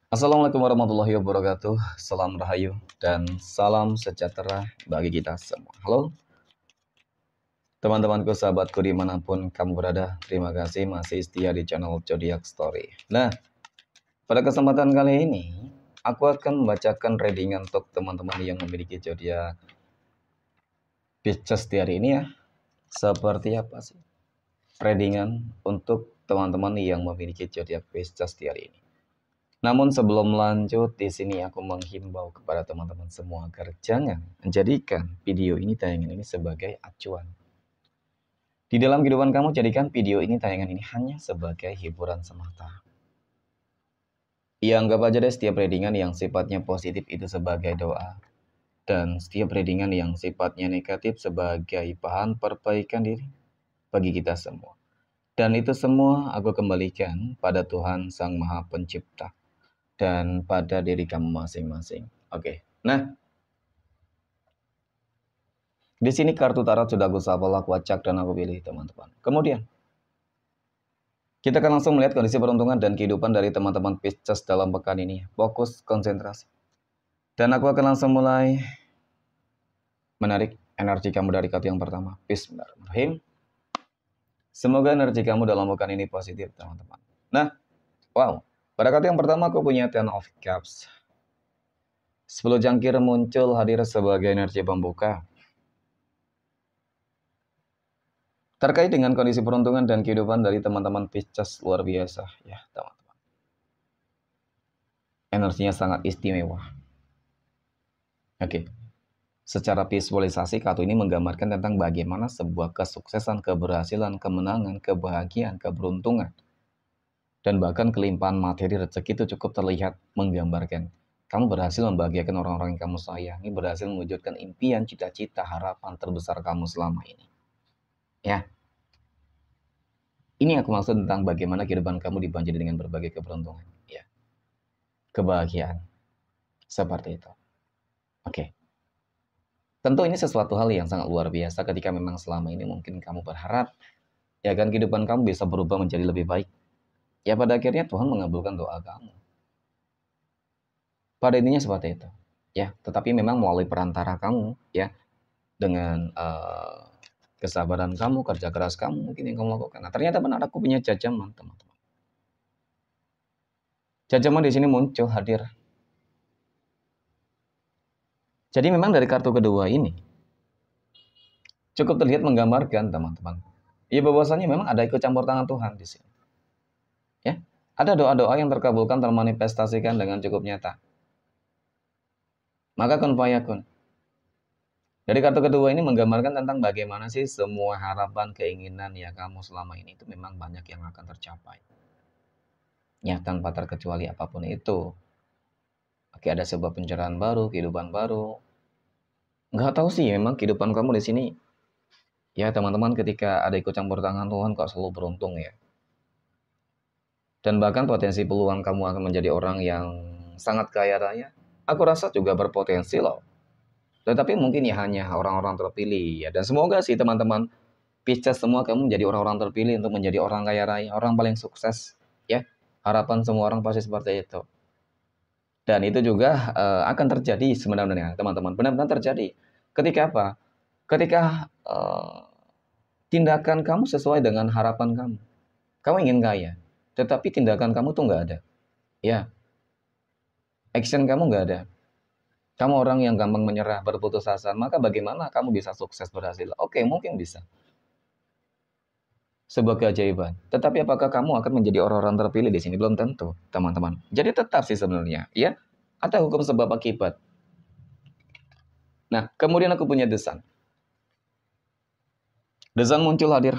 Assalamualaikum warahmatullahi wabarakatuh. Salam rahayu dan salam sejahtera bagi kita semua. Halo teman-temanku, sahabatku dimanapun kamu berada. Terima kasih masih setia di channel Zodiac Story. Nah, pada kesempatan kali ini aku akan membacakan readingan untuk teman-teman yang memiliki zodiak Pisces di hari ini ya. Seperti apa sih readingan untuk teman-teman yang memiliki zodiak Pisces di hari ini? Namun sebelum lanjut, di sini aku menghimbau kepada teman-teman semua agar jangan menjadikan video ini, tayangan ini sebagai acuan. Di dalam kehidupan kamu, jadikan video ini, tayangan ini hanya sebagai hiburan semata. Ya, anggap aja deh setiap readingan yang sifatnya positif itu sebagai doa. Dan setiap readingan yang sifatnya negatif sebagai bahan perbaikan diri bagi kita semua. Dan itu semua aku kembalikan pada Tuhan Sang Maha Pencipta dan pada diri kamu masing-masing. Oke. Nah, di sini kartu tarot sudah aku shuffle, aku acak dan aku pilih teman-teman. Kemudian kita akan langsung melihat kondisi peruntungan dan kehidupan dari teman-teman Pisces dalam pekan ini. Fokus, konsentrasi. Dan aku akan langsung mulai menarik energi kamu dari kartu yang pertama. Bismillahirrahmanirrahim. Semoga energi kamu dalam pekan ini positif, teman-teman. Nah, wow. Pada kartu yang pertama aku punya Ten of Cups. 10 jangkir muncul hadir sebagai energi pembuka. Terkait dengan kondisi peruntungan dan kehidupan dari teman-teman Pisces, luar biasa ya, teman-teman. Energinya sangat istimewa. Oke. Secara visualisasi, kartu ini menggambarkan tentang bagaimana sebuah kesuksesan, keberhasilan, kemenangan, kebahagiaan, keberuntungan, dan bahkan kelimpahan materi rezeki itu cukup terlihat menggambarkan kamu berhasil membahagiakan orang-orang yang kamu sayangi, berhasil mewujudkan impian, cita-cita, harapan terbesar kamu selama ini. Ya, ini aku maksud tentang bagaimana kehidupan kamu dibanjiri dengan berbagai keberuntungan, ya, kebahagiaan, seperti itu. Oke. Tentu ini sesuatu hal yang sangat luar biasa ketika memang selama ini mungkin kamu berharap ya kan kehidupan kamu bisa berubah menjadi lebih baik. Ya pada akhirnya Tuhan mengabulkan doa kamu. Pada intinya seperti itu. Ya, tetapi memang melalui perantara kamu ya dengan kesabaran kamu, kerja keras kamu mungkin yang kamu lakukan. Nah, ternyata benar aku punya jajaman, teman-teman. Jajaman di sini muncul hadir. Jadi memang dari kartu kedua ini cukup terlihat menggambarkan, teman-teman. Ya bahwasanya memang ada ikut campur tangan Tuhan di sini. Ya, ada doa-doa yang terkabulkan, termanifestasikan dengan cukup nyata. Maka kun fayakun. Dari kartu kedua ini menggambarkan tentang bagaimana sih semua harapan, keinginan ya kamu selama ini itu memang banyak yang akan tercapai. Ya, tanpa terkecuali apapun itu. Oke, ada sebuah pencerahan baru, kehidupan baru. Nggak tahu sih, memang kehidupan kamu di sini. Ya, teman-teman, ketika ada ikut campur tangan Tuhan, kok selalu beruntung ya. Dan bahkan potensi peluang kamu akan menjadi orang yang sangat kaya raya. Aku rasa juga berpotensi loh. Tetapi mungkin ya hanya orang-orang terpilih ya. Dan semoga sih teman-teman Pisces semua kamu menjadi orang-orang terpilih untuk menjadi orang kaya raya, orang paling sukses ya. Harapan semua orang pasti seperti itu. Dan itu juga akan terjadi sebenarnya teman-teman. Benar-benar terjadi. Ketika apa? Ketika tindakan kamu sesuai dengan harapan kamu. Kamu ingin kaya, tetapi tindakan kamu tuh nggak ada. Ya, action kamu nggak ada. Kamu orang yang gampang menyerah, berputus asa, maka bagaimana kamu bisa sukses berhasil? Oke, mungkin bisa. Sebuah keajaiban. Tetapi apakah kamu akan menjadi orang-orang terpilih di sini? Belum tentu, teman-teman. Jadi tetap sih sebenarnya, ya. Ada hukum sebab akibat. Nah, kemudian aku punya desan. Desan muncul hadir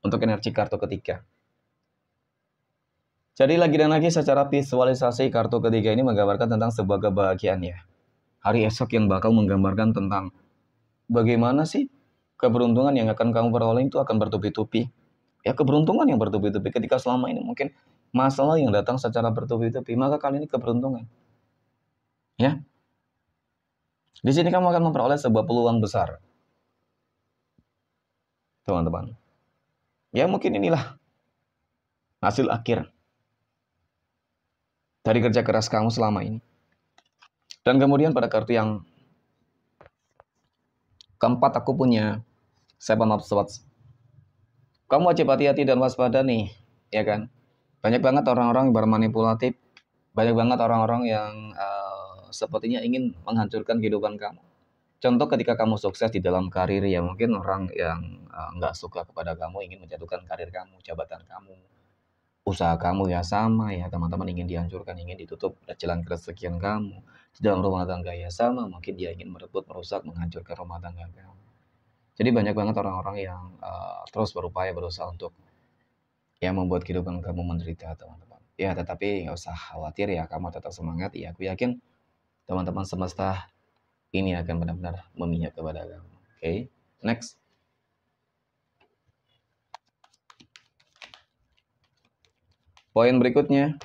untuk energi kartu ketiga. Jadi lagi dan lagi secara visualisasi kartu ketiga ini menggambarkan tentang sebuah kebahagiaan ya. Hari esok yang bakal menggambarkan tentang bagaimana sih keberuntungan yang akan kamu peroleh itu akan bertubi-tubi. Ya, keberuntungan yang bertubi-tubi ketika selama ini mungkin masalah yang datang secara bertubi-tubi, maka kali ini keberuntungan. Ya. Di sini kamu akan memperoleh sebuah peluang besar. Teman-teman. Ya, mungkin inilah hasil akhir dari kerja keras kamu selama ini. Dan kemudian pada kartu yang keempat aku punya Seven of Swords. Kamu wajib hati-hati dan waspada nih, ya kan? Banyak banget orang-orang yang bermanipulatif, banyak banget orang-orang yang sepertinya ingin menghancurkan kehidupan kamu. Contoh ketika kamu sukses di dalam karir, ya mungkin orang yang nggak suka kepada kamu ingin menjatuhkan karir kamu, jabatan kamu, usaha kamu ya sama ya teman-teman, ingin dihancurkan, ingin ditutup jalan kerezekian kamu. Di dalam rumah tangga ya sama, mungkin dia ingin merebut, merusak, menghancurkan rumah tangga kamu. Jadi banyak banget orang-orang yang terus berupaya berusaha untuk ya membuat kehidupan kamu menderita teman-teman. Ya tetapi nggak usah khawatir ya, kamu tetap semangat ya. Aku yakin teman-teman semesta ini akan benar-benar memihak kepada kamu. Oke, next. Poin berikutnya,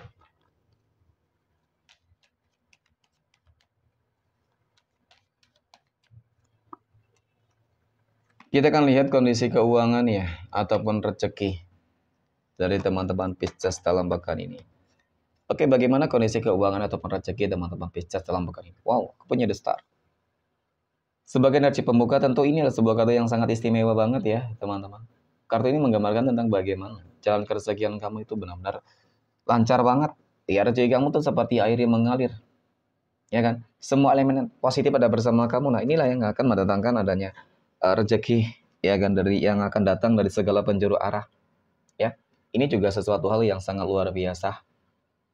kita akan lihat kondisi keuangan ya, ataupun rezeki dari teman-teman Pisces dalam pekan ini. Oke, bagaimana kondisi keuangan ataupun rezeki teman-teman Pisces dalam pekan ini? Wow, aku punya The Star. Sebagai energi pembuka, tentu ini adalah sebuah kartu yang sangat istimewa banget ya, teman-teman. Kartu ini menggambarkan tentang bagaimana jalan kerezekian kamu itu benar-benar lancar banget. Ya, rezeki kamu tuh seperti air yang mengalir. Ya kan? Semua elemen positif ada bersama kamu. Nah, inilah yang akan mendatangkan adanya rezeki ya kan, dari yang akan datang dari segala penjuru arah. Ya. Ini juga sesuatu hal yang sangat luar biasa.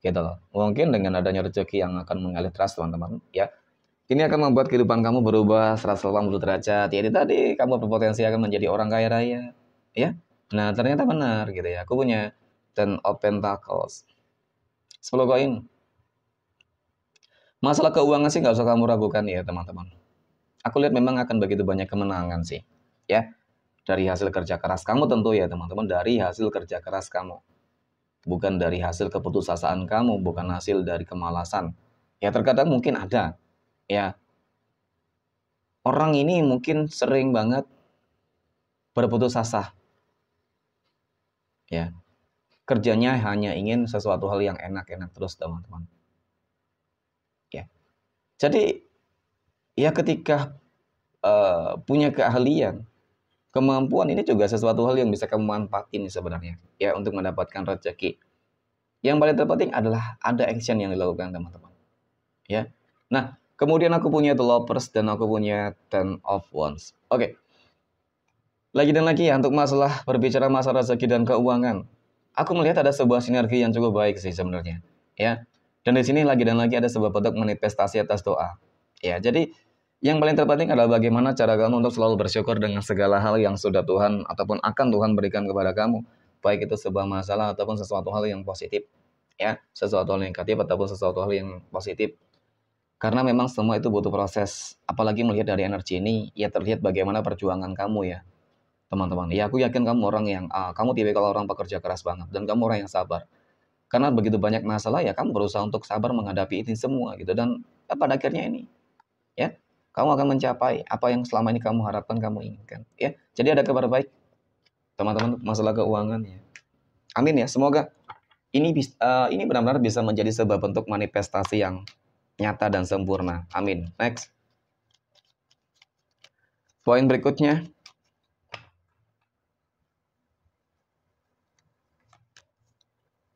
Gitu loh. Mungkin dengan adanya rezeki yang akan mengalir deras, teman-teman, ya. Ini akan membuat kehidupan kamu berubah 180 derajat. Jadi tadi kamu berpotensi akan menjadi orang kaya raya, ya. Nah, ternyata benar gitu ya. Aku punya Ten of Pentacles. 10 koin. Masalah keuangan sih nggak usah kamu ragukan ya teman-teman. Aku lihat memang akan begitu banyak kemenangan sih. Ya, dari hasil kerja keras kamu tentu ya teman-teman. Dari hasil kerja keras kamu. Bukan dari hasil keputusasaan kamu. Bukan hasil dari kemalasan. Ya terkadang mungkin ada. Ya, orang ini mungkin sering banget berputus asa. Ya, kerjanya hanya ingin sesuatu hal yang enak-enak terus teman-teman. Ya, jadi ya ketika punya keahlian, kemampuan, ini juga sesuatu hal yang bisa kamu manfaatin sebenarnya ya untuk mendapatkan rezeki. Yang paling terpenting adalah ada action yang dilakukan teman-teman. Ya. Nah, kemudian aku punya The Lovers dan aku punya Ten of Wands. Oke. Lagi dan lagi ya untuk masalah berbicara masalah rezeki dan keuangan. Aku melihat ada sebuah sinergi yang cukup baik sih sebenarnya. Ya. Dan di sini lagi dan lagi ada sebuah bentuk manifestasi atas doa. Ya, jadi yang paling terpenting adalah bagaimana cara kamu untuk selalu bersyukur dengan segala hal yang sudah Tuhan ataupun akan Tuhan berikan kepada kamu. Baik itu sebuah masalah ataupun sesuatu hal yang positif. Ya, sesuatu hal yang negatif ataupun sesuatu hal yang positif. Karena memang semua itu butuh proses. Apalagi melihat dari energi ini, ya terlihat bagaimana perjuangan kamu ya, teman-teman. Ya, aku yakin kamu orang yang, kamu tipikal orang pekerja keras banget. Dan kamu orang yang sabar. Karena begitu banyak masalah, ya kamu berusaha untuk sabar menghadapi ini semua gitu. Dan pada akhirnya ini, ya kamu akan mencapai apa yang selama ini kamu harapkan, kamu inginkan ya. Jadi ada kabar baik teman-teman masalah keuangan ya. Amin ya, semoga ini benar-benar bisa menjadi sebuah bentuk manifestasi yang nyata dan sempurna. Amin. Next, poin berikutnya,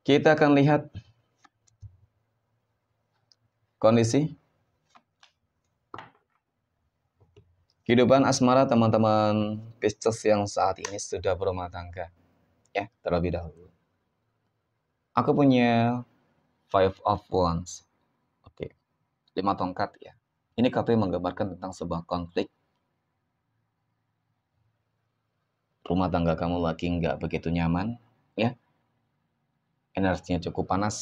kita akan lihat kondisi kehidupan asmara teman-teman Pisces yang saat ini sudah berumah tangga ya, terlebih dahulu. Aku punya Five of Wands. Oke. 5 tongkat ya. Ini kartu yang menggambarkan tentang sebuah konflik. Rumah tangga kamu lagi nggak begitu nyaman ya. Energinya cukup panas.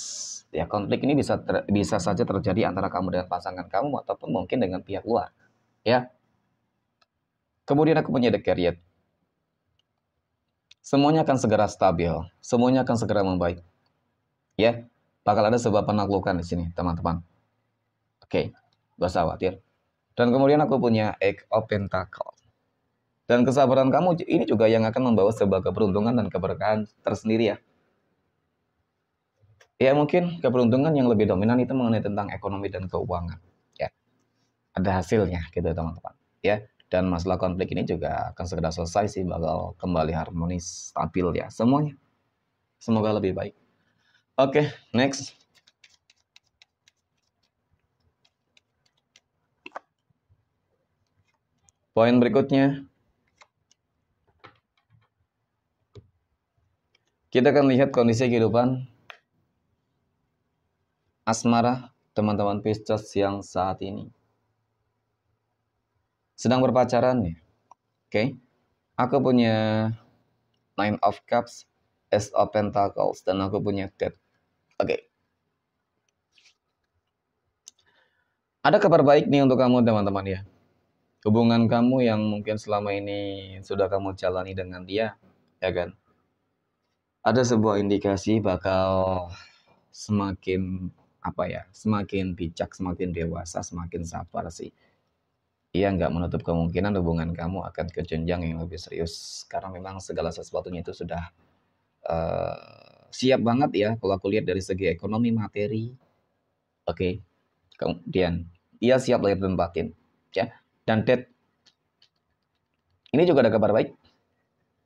Ya, konflik ini bisa saja terjadi antara kamu dengan pasangan kamu ataupun mungkin dengan pihak luar ya. Kemudian aku punya The Chariot. Semuanya akan segera stabil, semuanya akan segera membaik. Ya, bakal ada sebuah penaklukan di sini, teman-teman. Oke, gak usah khawatir. Dan kemudian aku punya Eight of Pentacles. Dan kesabaran kamu ini juga yang akan membawa sebuah keberuntungan dan keberkahan tersendiri ya. Ya mungkin keberuntungan yang lebih dominan itu mengenai tentang ekonomi dan keuangan. Ya, ada hasilnya gitu teman-teman. Ya, dan masalah konflik ini juga akan segera selesai sih, bakal kembali harmonis, stabil ya semuanya. Semoga lebih baik. Oke, next. Poin berikutnya, kita akan lihat kondisi kehidupan asmara teman-teman Pisces yang saat ini sedang berpacaran ya. Oke, aku punya Nine of Cups, Ace of Pentacles, dan aku punya Death. Oke, ada kabar baik nih untuk kamu teman-teman ya. Hubungan kamu yang mungkin selama ini sudah kamu jalani dengan dia, ya kan? Ada sebuah indikasi bakal semakin apa ya, semakin bijak, semakin dewasa, semakin sabar sih. Ia nggak menutup kemungkinan hubungan kamu akan ke jenjang yang lebih serius karena memang segala sesuatunya itu sudah siap banget ya kalau aku lihat dari segi ekonomi materi. Oke, kemudian ia siap lahir dan batin, ya. Dan Death ini juga ada kabar baik,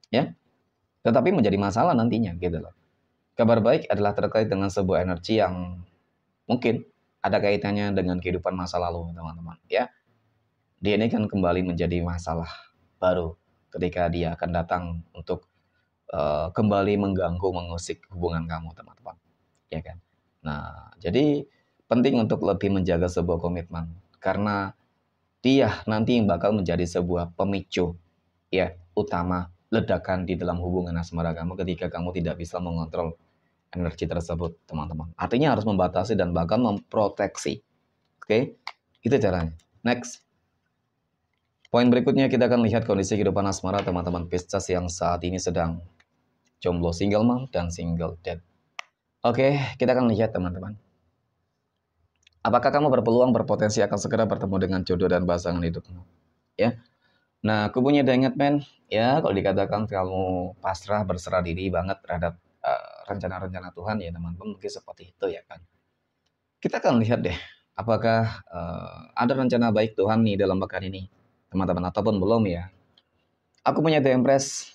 ya. Tetapi menjadi masalah nantinya gitu loh. Kabar baik adalah terkait dengan sebuah energi yang mungkin ada kaitannya dengan kehidupan masa lalu, teman-teman. Ya, dia ini kan kembali menjadi masalah baru ketika dia akan datang untuk kembali mengganggu, mengusik hubungan kamu, teman-teman. Ya kan? Nah, jadi penting untuk lebih menjaga sebuah komitmen karena dia nanti yang bakal menjadi sebuah pemicu ya utama ledakan di dalam hubungan asmara kamu ketika kamu tidak bisa mengontrol energi tersebut, teman-teman. Artinya harus membatasi dan bahkan memproteksi. Oke? Itu caranya. Next. Poin berikutnya kita akan lihat kondisi kehidupan asmara teman-teman Pisces yang saat ini sedang jomblo, single mom dan single dad. Oke, kita akan lihat teman-teman. Apakah kamu berpeluang berpotensi akan segera bertemu dengan jodoh dan pasangan hidupmu? Ya. Nah, aku punya The Man. Ya, kalau dikatakan kamu pasrah, berserah diri banget terhadap rencana-rencana Tuhan ya teman-teman, mungkin seperti itu ya kan. Kita akan lihat deh, apakah ada rencana baik Tuhan nih dalam pekan ini, teman-teman, ataupun belum ya. Aku punya The Empress.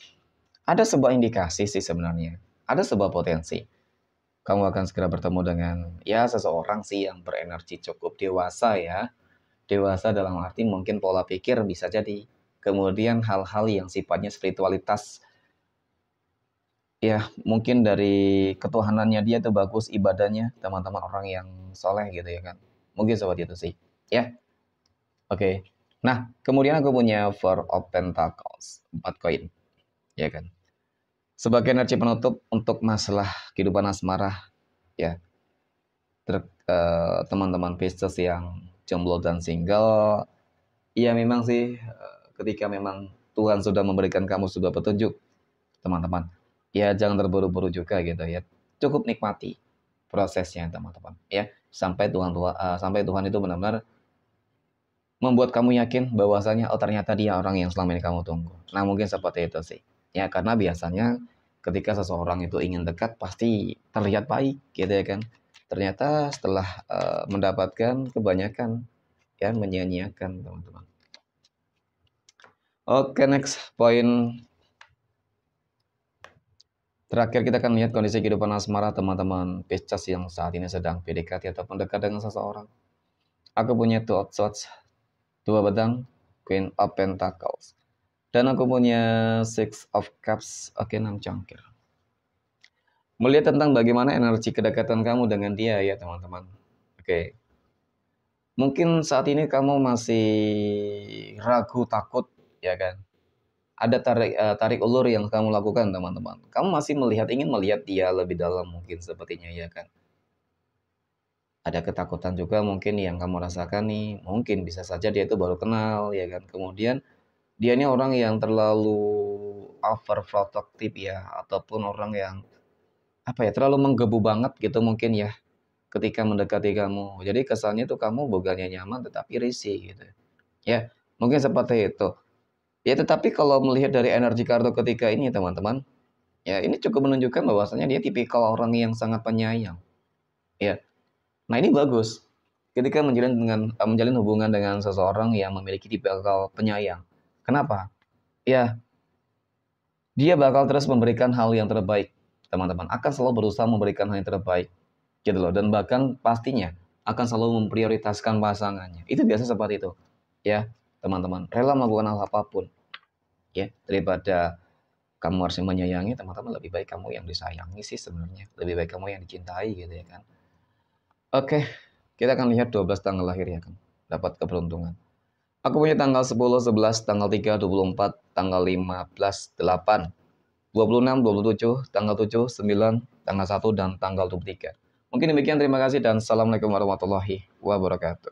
Ada sebuah indikasi sih sebenarnya. Ada sebuah potensi. Kamu akan segera bertemu dengan ya seseorang sih yang berenergi cukup dewasa ya. Dewasa dalam arti mungkin pola pikir bisa jadi. Kemudian hal-hal yang sifatnya spiritualitas. Ya mungkin dari ketuhanannya dia tuh bagus ibadahnya. Teman-teman orang yang soleh gitu ya kan. Mungkin seperti itu sih. Ya, oke. Nah, kemudian aku punya Four of Pentacles. 4 koin. Ya kan. Sebagai energi penutup untuk masalah kehidupan asmara. Ya, teman-teman Pisces yang jomblo dan single, ya memang sih ketika memang Tuhan sudah memberikan kamu sebuah petunjuk, teman-teman, ya jangan terburu-buru juga gitu ya. Cukup nikmati prosesnya, teman-teman, ya sampai Tuhan itu benar-benar membuat kamu yakin bahwasanya oh ternyata dia orang yang selama ini kamu tunggu. Nah, mungkin seperti itu sih. Ya, karena biasanya ketika seseorang itu ingin dekat pasti terlihat baik gitu ya kan. Ternyata setelah mendapatkan kebanyakan ya menyia-nyiakan, teman-teman. Oke, next poin terakhir kita akan lihat kondisi kehidupan asmara teman-teman Pisces yang saat ini sedang PDKT ataupun dekat dengan seseorang. Aku punya Two of Swords, 2 pedang, Queen of Pentacles. Dan aku punya Six of Cups, oke 6 cangkir. Melihat tentang bagaimana energi kedekatan kamu dengan dia ya teman-teman. Oke. Mungkin saat ini kamu masih ragu, takut, ya kan? Ada tarik ulur yang kamu lakukan teman-teman. Kamu masih ingin melihat dia lebih dalam mungkin sepertinya ya kan. Ada ketakutan juga mungkin yang kamu rasakan nih. Mungkin bisa saja dia itu baru kenal ya kan. Kemudian dia ini orang yang terlalu overprotective ya, ataupun orang yang apa ya terlalu menggebu banget gitu mungkin ya ketika mendekati kamu. Jadi kesannya tuh kamu bukannya nyaman tetapi risih gitu. Ya, mungkin seperti itu. Ya tetapi kalau melihat dari energi kartu ketika ini teman-teman, ya ini cukup menunjukkan bahwasanya dia tipikal orang yang sangat penyayang. Ya. Nah, ini bagus. Ketika menjalin hubungan dengan seseorang yang memiliki tipikal penyayang. Kenapa? Ya, dia bakal terus memberikan hal yang terbaik, teman-teman. Akan selalu berusaha memberikan hal yang terbaik, gitu loh. Dan bahkan pastinya akan selalu memprioritaskan pasangannya. Itu biasa seperti itu, ya, teman-teman. Rela melakukan hal apapun, ya, daripada kamu harus menyayangi, teman-teman, lebih baik kamu yang disayangi sih sebenarnya. Lebih baik kamu yang dicintai, gitu ya kan. Oke, kita akan lihat 12 tanggal lahir ya kan. Dapat keberuntungan. Aku punya tanggal 10, 11, tanggal 3, 24, tanggal 15, 8, 26, 27, tanggal 7, 9, tanggal 1, dan tanggal 23. Mungkin demikian, terima kasih dan assalamualaikum warahmatullahi wabarakatuh.